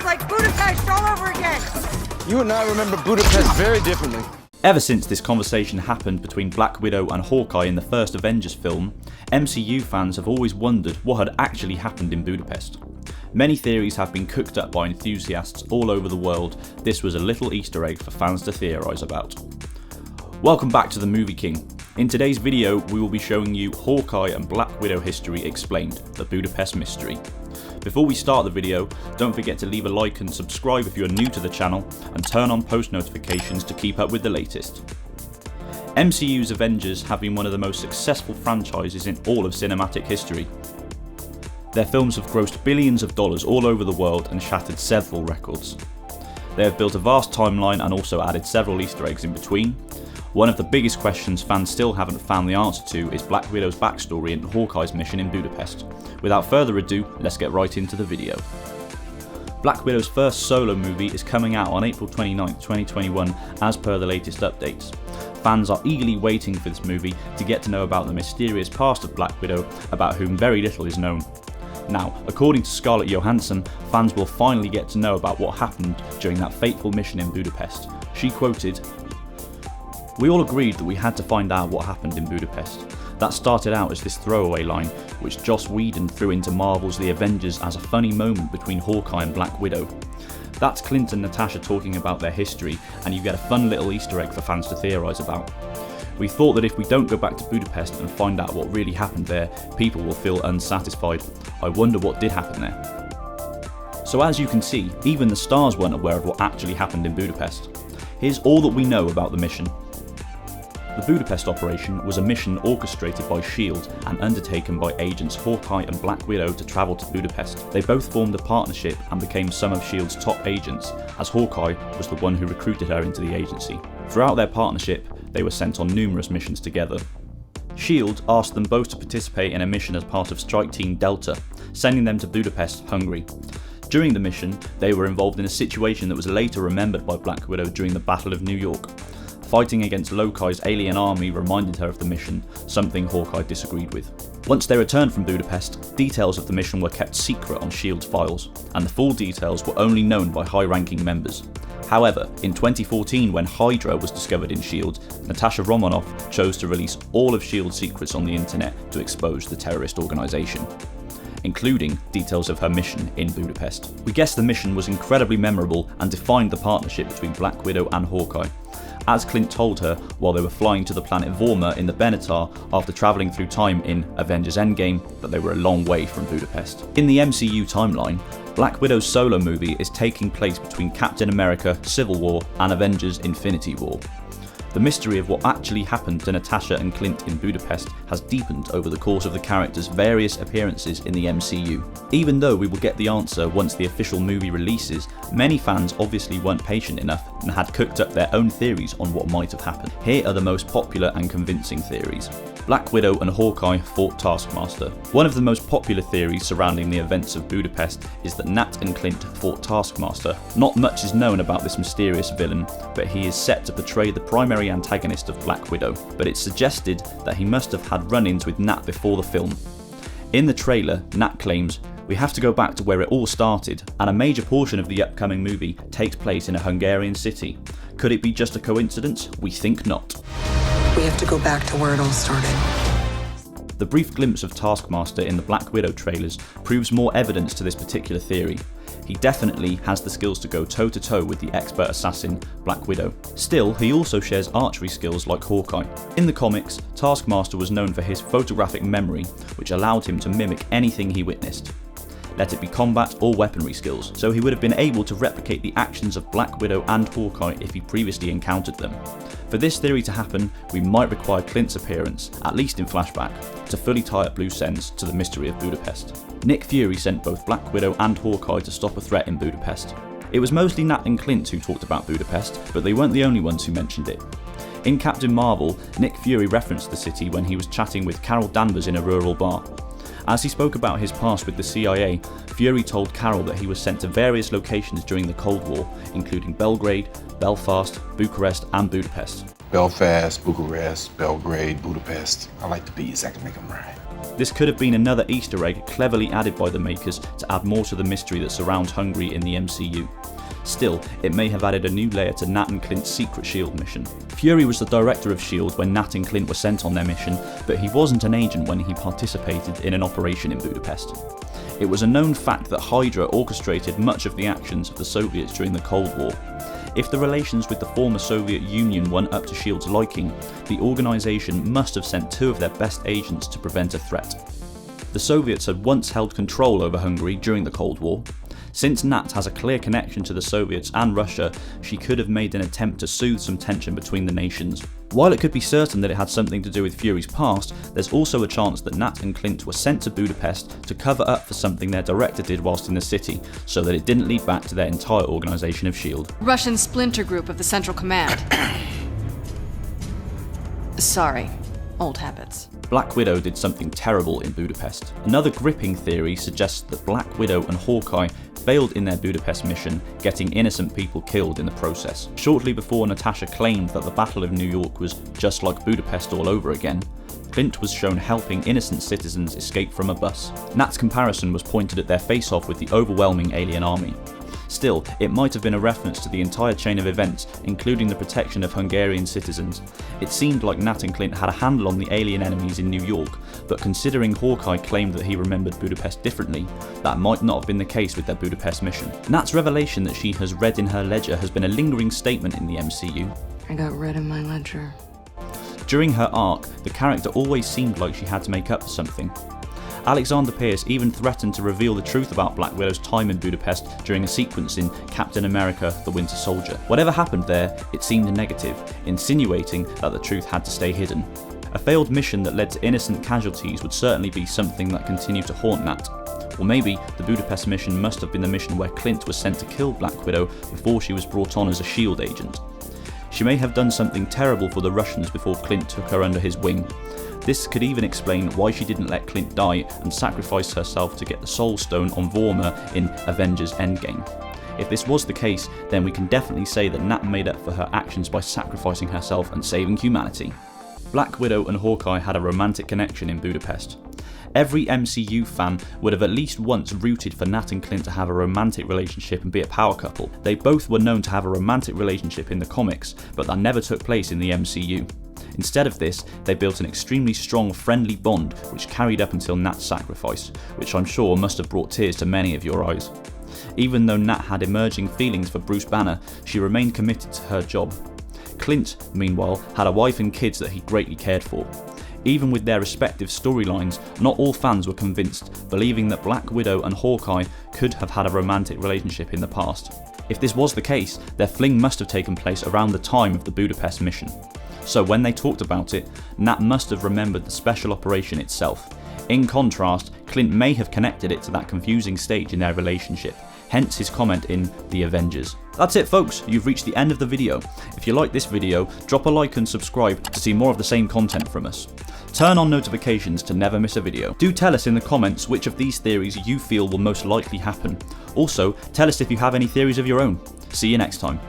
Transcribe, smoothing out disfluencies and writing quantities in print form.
like Budapest all over again. You and I remember Budapest very differently. Ever since this conversation happened between Black Widow and Hawkeye in the first Avengers film, MCU fans have always wondered what had actually happened in Budapest. Many theories have been cooked up by enthusiasts all over the world. This was a little Easter egg for fans to theorise about. Welcome back to the Movie King. In today's video we will be showing you Hawkeye and Black Widow history explained, the Budapest Mystery. Before we start the video, don't forget to leave a like and subscribe if you are new to the channel, and turn on post notifications to keep up with the latest. MCU's Avengers have been one of the most successful franchises in all of cinematic history. Their films have grossed billions of dollars all over the world and shattered several records. They have built a vast timeline and also added several Easter eggs in between. One of the biggest questions fans still haven't found the answer to is Black Widow's backstory and Hawkeye's mission in Budapest. Without further ado, let's get right into the video. Black Widow's first solo movie is coming out on April 29, 2021 as per the latest updates. Fans are eagerly waiting for this movie to get to know about the mysterious past of Black Widow, about whom very little is known. Now, according to Scarlett Johansson, fans will finally get to know about what happened during that fateful mission in Budapest. She quoted, "We all agreed that we had to find out what happened in Budapest. That started out as this throwaway line, which Joss Whedon threw into Marvel's The Avengers as a funny moment between Hawkeye and Black Widow. That's Clint and Natasha talking about their history, and you get a fun little Easter egg for fans to theorise about. We thought that if we don't go back to Budapest and find out what really happened there, people will feel unsatisfied. I wonder what did happen there." So as you can see, even the stars weren't aware of what actually happened in Budapest. Here's all that we know about the mission. The Budapest Operation was a mission orchestrated by S.H.I.E.L.D. and undertaken by agents Hawkeye and Black Widow to travel to Budapest. They both formed a partnership and became some of S.H.I.E.L.D.'s top agents, as Hawkeye was the one who recruited her into the agency. Throughout their partnership, they were sent on numerous missions together. S.H.I.E.L.D. asked them both to participate in a mission as part of Strike Team Delta, sending them to Budapest, Hungary. During the mission, they were involved in a situation that was later remembered by Black Widow during the Battle of New York. Fighting against Lokai's alien army reminded her of the mission, something Hawkeye disagreed with. Once they returned from Budapest, details of the mission were kept secret on S.H.I.E.L.D.'s files, and the full details were only known by high-ranking members. However, in 2014, when Hydra was discovered in S.H.I.E.L.D., Natasha Romanoff chose to release all of S.H.I.E.L.D.'s secrets on the internet to expose the terrorist organisation, including details of her mission in Budapest. We guess the mission was incredibly memorable and defined the partnership between Black Widow and Hawkeye, as Clint told her while they were flying to the planet Vorma in the Benatar after travelling through time in Avengers Endgame that they were a long way from Budapest. In the MCU timeline, Black Widow's solo movie is taking place between Captain America Civil War and Avengers Infinity War. The mystery of what actually happened to Natasha and Clint in Budapest has deepened over the course of the characters' various appearances in the MCU. Even though we will get the answer once the official movie releases, many fans obviously weren't patient enough and had cooked up their own theories on what might have happened. Here are the most popular and convincing theories. Black Widow and Hawkeye fought Taskmaster. One of the most popular theories surrounding the events of Budapest is that Nat and Clint fought Taskmaster. Not much is known about this mysterious villain, but he is set to portray the primary antagonist of Black Widow, but it's suggested that he must have had run-ins with Nat before the film. In the trailer, Nat claims, "We have to go back to where it all started," and a major portion of the upcoming movie takes place in a Hungarian city. Could it be just a coincidence? We think not. We have to go back to where it all started. The brief glimpse of Taskmaster in the Black Widow trailers proves more evidence to this particular theory. He definitely has the skills to go toe-to-toe with the expert assassin, Black Widow. Still, he also shares archery skills like Hawkeye. In the comics, Taskmaster was known for his photographic memory, which allowed him to mimic anything he witnessed, let it be combat or weaponry skills, so he would have been able to replicate the actions of Black Widow and Hawkeye if he previously encountered them. For this theory to happen, we might require Clint's appearance, at least in flashback, to fully tie up loose ends to the mystery of Budapest. Nick Fury sent both Black Widow and Hawkeye to stop a threat in Budapest. It was mostly Nat and Clint who talked about Budapest, but they weren't the only ones who mentioned it. In Captain Marvel, Nick Fury referenced the city when he was chatting with Carol Danvers in a rural bar. As he spoke about his past with the CIA, Fury told Carol that he was sent to various locations during the Cold War, including Belgrade, Belfast, Bucharest and Budapest. Belfast, Bucharest, Belgrade, Budapest. I like the beats, I can make them rhyme. This could have been another Easter egg cleverly added by the makers to add more to the mystery that surrounds Hungary in the MCU. Still, it may have added a new layer to Nat and Clint's secret S.H.I.E.L.D. mission. Fury was the director of S.H.I.E.L.D. when Nat and Clint were sent on their mission, but he wasn't an agent when he participated in an operation in Budapest. It was a known fact that Hydra orchestrated much of the actions of the Soviets during the Cold War. If the relations with the former Soviet Union weren't up to S.H.I.E.L.D.'s liking, the organisation must have sent two of their best agents to prevent a threat. The Soviets had once held control over Hungary during the Cold War. Since Nat has a clear connection to the Soviets and Russia, she could have made an attempt to soothe some tension between the nations. While it could be certain that it had something to do with Fury's past, there's also a chance that Nat and Clint were sent to Budapest to cover up for something their director did whilst in the city, so that it didn't lead back to their entire organisation of S.H.I.E.L.D. Russian splinter group of the Central Command. Sorry, old habits. Black Widow did something terrible in Budapest. Another gripping theory suggests that Black Widow and Hawkeye failed in their Budapest mission, getting innocent people killed in the process. Shortly before Natasha claimed that the Battle of New York was just like Budapest all over again, Clint was shown helping innocent citizens escape from a bus. Nat's comparison was pointed at their face-off with the overwhelming alien army. Still, it might have been a reference to the entire chain of events, including the protection of Hungarian citizens. It seemed like Nat and Clint had a handle on the alien enemies in New York, but considering Hawkeye claimed that he remembered Budapest differently, that might not have been the case with their Budapest mission. Nat's revelation that she has read in her ledger has been a lingering statement in the MCU. I got red in my ledger. During her arc, the character always seemed like she had to make up for something. Alexander Pierce even threatened to reveal the truth about Black Widow's time in Budapest during a sequence in Captain America: The Winter Soldier. Whatever happened there, it seemed negative, insinuating that the truth had to stay hidden. A failed mission that led to innocent casualties would certainly be something that continued to haunt Nat. Or maybe the Budapest mission must have been the mission where Clint was sent to kill Black Widow before she was brought on as a S.H.I.E.L.D. agent. She may have done something terrible for the Russians before Clint took her under his wing. This could even explain why she didn't let Clint die and sacrificed herself to get the Soul Stone on Vorma in Avengers Endgame. If this was the case, then we can definitely say that Nat made up for her actions by sacrificing herself and saving humanity. Black Widow and Hawkeye had a romantic connection in Budapest. Every MCU fan would have at least once rooted for Nat and Clint to have a romantic relationship and be a power couple. They both were known to have a romantic relationship in the comics, but that never took place in the MCU. Instead of this, they built an extremely strong friendly bond which carried up until Nat's sacrifice, which I'm sure must have brought tears to many of your eyes. Even though Nat had emerging feelings for Bruce Banner, she remained committed to her job. Clint, meanwhile, had a wife and kids that he greatly cared for. Even with their respective storylines, not all fans were convinced, believing that Black Widow and Hawkeye could have had a romantic relationship in the past. If this was the case, their fling must have taken place around the time of the Budapest mission. So when they talked about it, Nat must have remembered the special operation itself. In contrast, Clint may have connected it to that confusing stage in their relationship, hence his comment in The Avengers. That's it folks, you've reached the end of the video. If you like this video, drop a like and subscribe to see more of the same content from us. Turn on notifications to never miss a video. Do tell us in the comments which of these theories you feel will most likely happen. Also, tell us if you have any theories of your own. See you next time.